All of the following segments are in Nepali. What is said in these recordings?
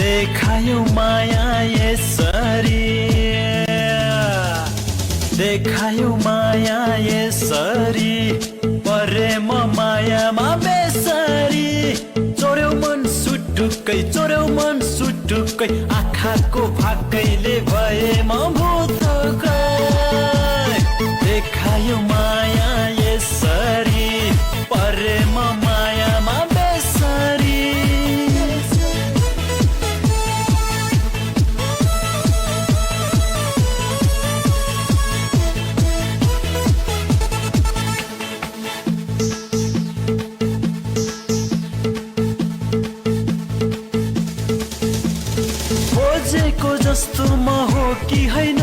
देखायो माया यसरी देखायो माया यसरी परे म मायामा बेसरी चोर्यौ मन सुटुक्कै चोर्यौ मन सुटुक्कै आँखाको फाकैले भए म भुतुकै देखायो माया यसरी परे म मायामा बेसरी खोजेको जस्तो म हो कि होइन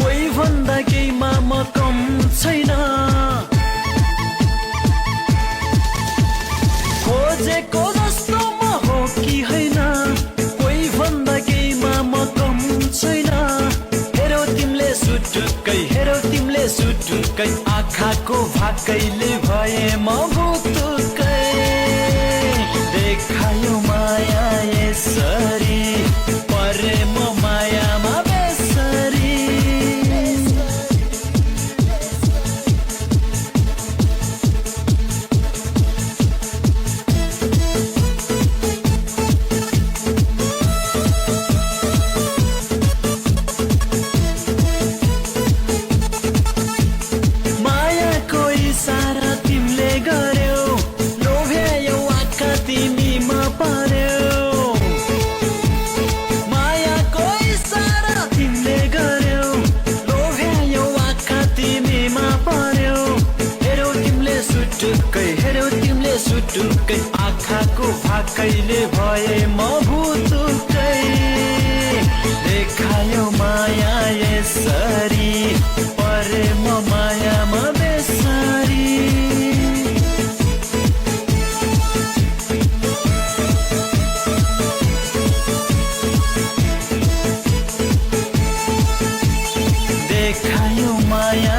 कोही भन्दा केहीमा म कम छैन खोजेको जस्तो म हो कि होइन कोही भन्दा केहीमा म कम छैन हेरौ तिमीले सुटुक्कै हेरौ तिमीले सुटुक्कै आँखाको भाकैले भए म भुतुकै देखायो माया यसरी परे म मायामा बेसरी मायाको इसारा तिमीले गर्यौ लोभ्यायौ आँखा तिमीमा पर्यौ मायाको इसारा तिमीले गर्यौ लोभ्यायौ आँखा तिमीमा पर्यौ हेरौ तिमीले सुटुक्कै हेरौ तिमीले सुटुक्कै आँखाको भाकैले भए म भुतुकै देखायो माया यसरी परे म मायामा बेसरी देखायो माया